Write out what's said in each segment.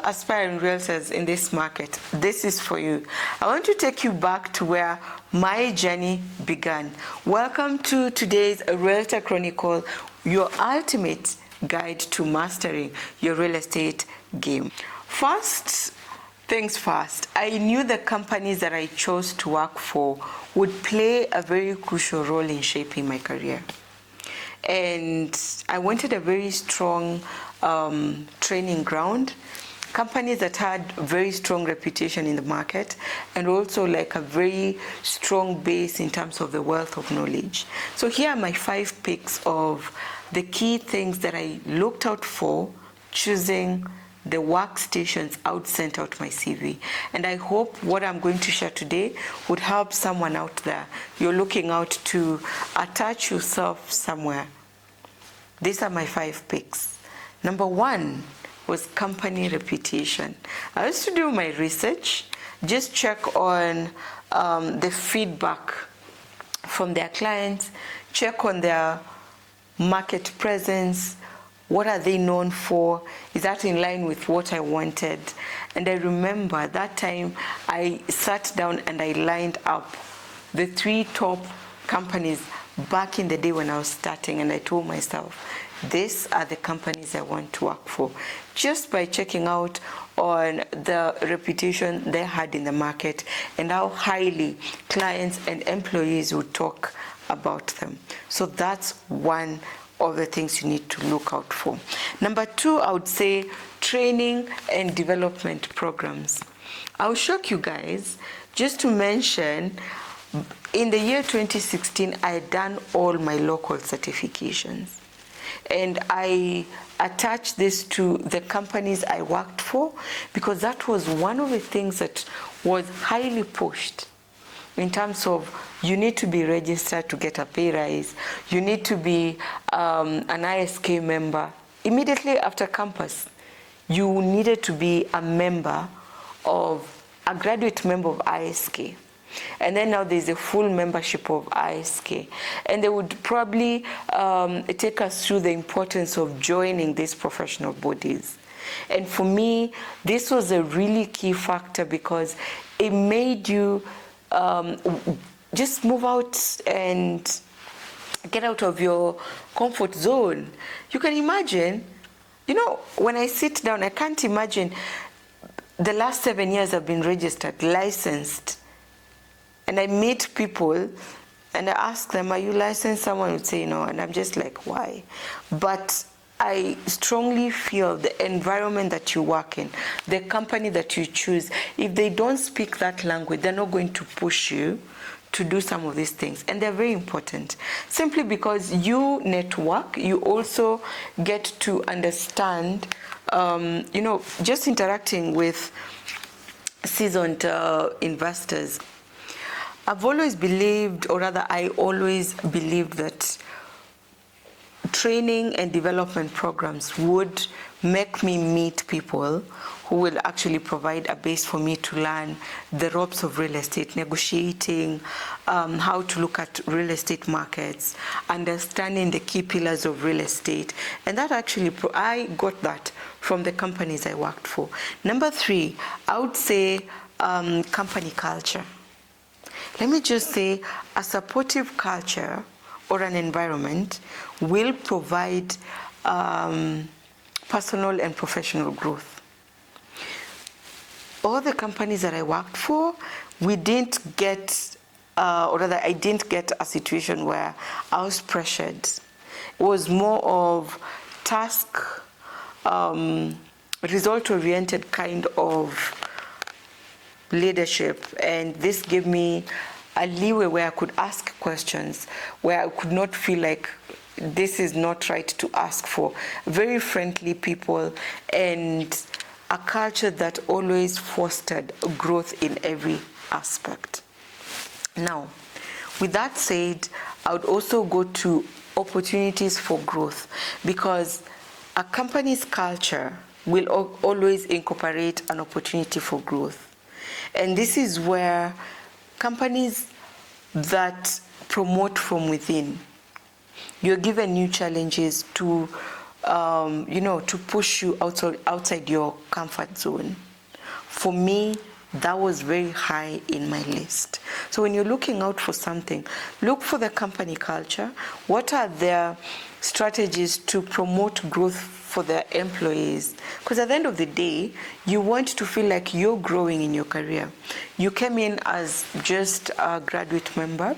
aspiring realtors in this market, this is for you. I want to take you back to where my journey began. Welcome to today's Realtor Chronicle, your ultimate guide to mastering your real estate game. First things first, I knew the companies that I chose to work for would play a very crucial role in shaping my career. And I wanted a very strong training ground, companies that had very strong reputation in the market, and also like a very strong base in terms of the wealth of knowledge. So here are my 5 picks of the key things that I looked out for choosing the workstations I would send out my CV. And I hope what I'm going to share today would help someone out there. You're looking out to attach yourself somewhere. These are my 5 picks. Number 1 was company reputation. I used to do my research, just check on the feedback from their clients, check on their market presence. What are they known for? Is that in line with what I wanted? And I remember that time I sat down and I lined up the 3 top companies back in the day when I was starting, and I told myself, these are the companies I want to work for, just by checking out on the reputation they had in the market and how highly clients and employees would talk about them. So that's one of the things you need to look out for. Number 2, I would say training and development programs. I'll shock you guys just to mention, in the year 2016, I had done all my local certifications. And I attached this to the companies I worked for because that was one of the things that was highly pushed. In terms of, you need to be registered to get a pay rise, you need to be an ISK member. Immediately after campus, you needed to be a graduate member of ISK. And then now there's a full membership of ISK. And they would probably take us through the importance of joining these professional bodies. And for me, this was a really key factor because it made you just move out and get out of your comfort zone. You can imagine, when I sit down, I can't imagine the last 7 years I've been registered, licensed, and I meet people and I ask them, are you licensed? Someone would say no, and I'm just like, why? But I strongly feel the environment that you work in, the company that you choose, if they don't speak that language, they're not going to push you to do some of these things. And they're very important. Simply because you network, you also get to understand, just interacting with seasoned investors. I've always believed, or rather I always believed, that training and development programs would make me meet people who will actually provide a base for me to learn the ropes of real estate, negotiating, how to look at real estate markets, understanding the key pillars of real estate. And that actually, I got that from the companies I worked for. Number 3, I would say company culture. Let me just say, a supportive culture or an environment will provide personal and professional growth. All the companies that I worked for, we didn't get, or rather I didn't get a situation where I was pressured. It was more of task, result-oriented kind of leadership, and this gave me a leeway where I could ask questions, where I could not feel like this is not right to ask for. Very friendly people and a culture that always fostered growth in every aspect. Now, with that said, I would also go to opportunities for growth, because a company's culture will always incorporate an opportunity for growth. And this is where companies that promote from within, you're given new challenges to to push you outside your comfort zone. For me, that was very high in my list. So when you're looking out for something, look for the company culture. What are their strategies to promote growth for their employees? Because at the end of the day, you want to feel like you're growing in your career. You came in as just a graduate member,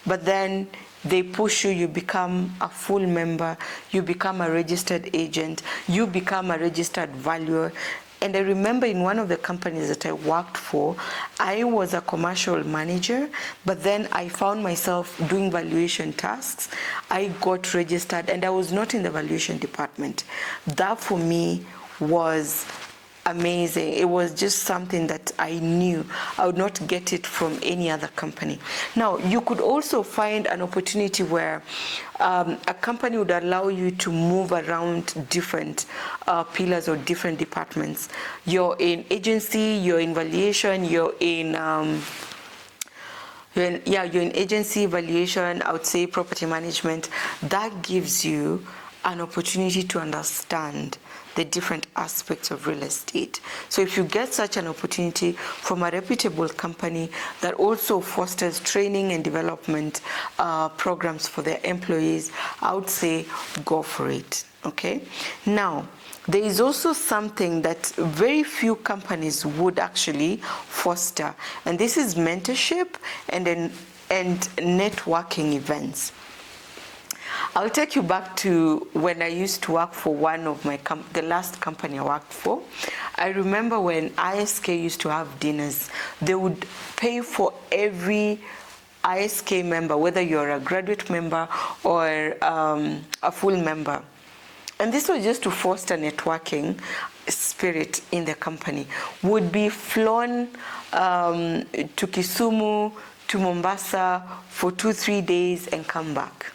but then they push you, you become a full member, you become a registered agent, you become a registered valuer. And I remember in one of the companies that I worked for, I was a commercial manager, but then I found myself doing valuation tasks. I got registered and I was not in the valuation department. That for me was amazing. It was just something that I knew I would not get it from any other company. Now, you could also find an opportunity where a company would allow you to move around different pillars or different departments. You're in agency, you're in valuation, you're in agency, valuation, I would say property management. That gives you an opportunity to understand the different aspects of real estate. So if you get such an opportunity from a reputable company that also fosters training and development programs for their employees, I would say go for it, okay? Now, there is also something that very few companies would actually foster, and this is mentorship and networking events. I'll take you back to when I used to work for one of the last company I worked for. I remember when ISK used to have dinners, they would pay for every ISK member, whether you're a graduate member or a full member. And this was just to foster networking spirit in the company. Would be flown to Kisumu, to Mombasa for 2-3 days and come back.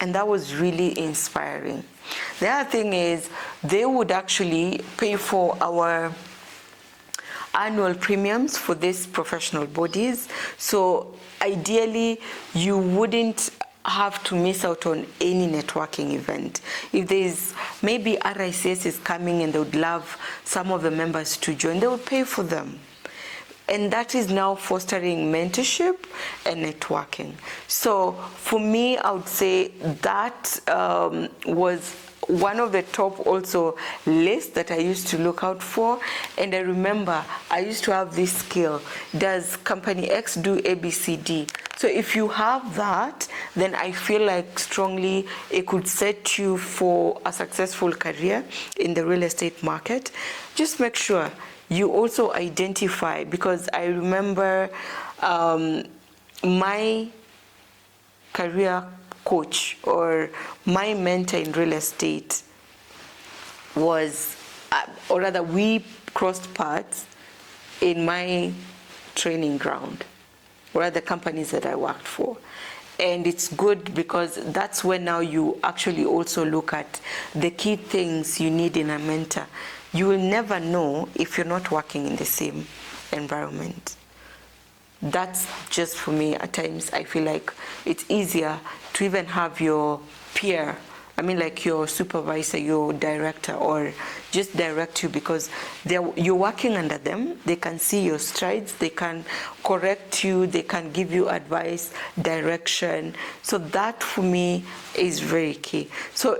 And that was really inspiring. The other thing is they would actually pay for our annual premiums for these professional bodies. So ideally, you wouldn't have to miss out on any networking event. If there's maybe RICS is coming and they would love some of the members to join, they would pay for them. And that is now fostering mentorship and networking. So for me, I would say that was one of the top also lists that I used to look out for. And I remember I used to have this skill. Does company X do ABCD? So if you have that, then I feel like strongly it could set you for a successful career in the real estate market. Just make sure you also identify, because I remember my career coach or my mentor in real estate was, or rather we crossed paths in my training ground, or at the companies that I worked for. And it's good because that's when now you actually also look at the key things you need in a mentor. You will never know if you're not working in the same environment. That's just for me. At times I feel like it's easier to even have your peer, like your supervisor, your director, or just direct you, because you're working under them. They can see your strides, they can correct you, they can give you advice, direction. So that for me is very key. So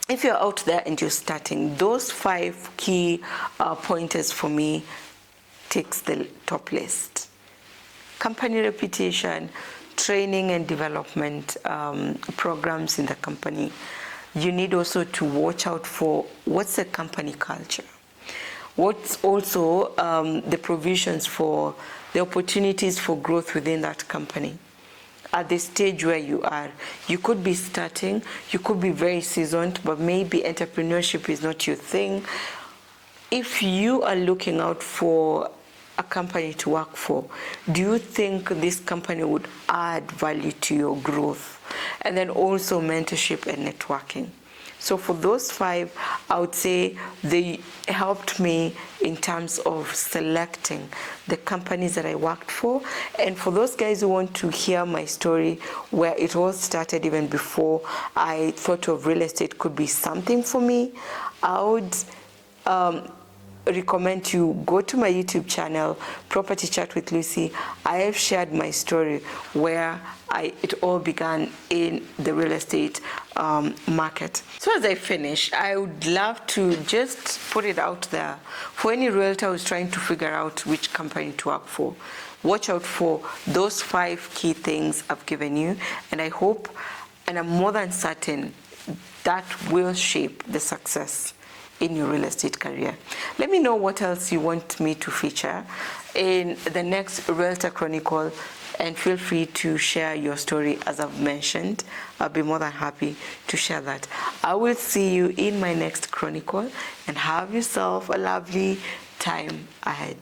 if you're out there and you're starting, those 5 key pointers for me takes the top list. Company reputation, training and development programs in the company. You need also to watch out for what's the company culture. What's also the provisions for the opportunities for growth within that company. At the stage where you are, you could be starting, you could be very seasoned, but maybe entrepreneurship is not your thing. If you are looking out for a company to work for, do you think this company would add value to your growth? And then also mentorship and networking. So for those 5, I would say they helped me in terms of selecting the companies that I worked for. And for those guys who want to hear my story, where it all started even before I thought of real estate could be something for me, I would recommend you go to my YouTube channel, Property Chat with Lucy. I have shared my story where it all began in the real estate market. So as I finish, I would love to just put it out there for any realtor who's trying to figure out which company to work for. Watch out for those 5 key things I've given you, and I hope, and I'm more than certain, that will shape the success in your real estate career. Let me know what else you want me to feature in the next Realtor Chronicle, and feel free to share your story as I've mentioned. I'll be more than happy to share that. I will see you in my next Chronicle, and have yourself a lovely time ahead.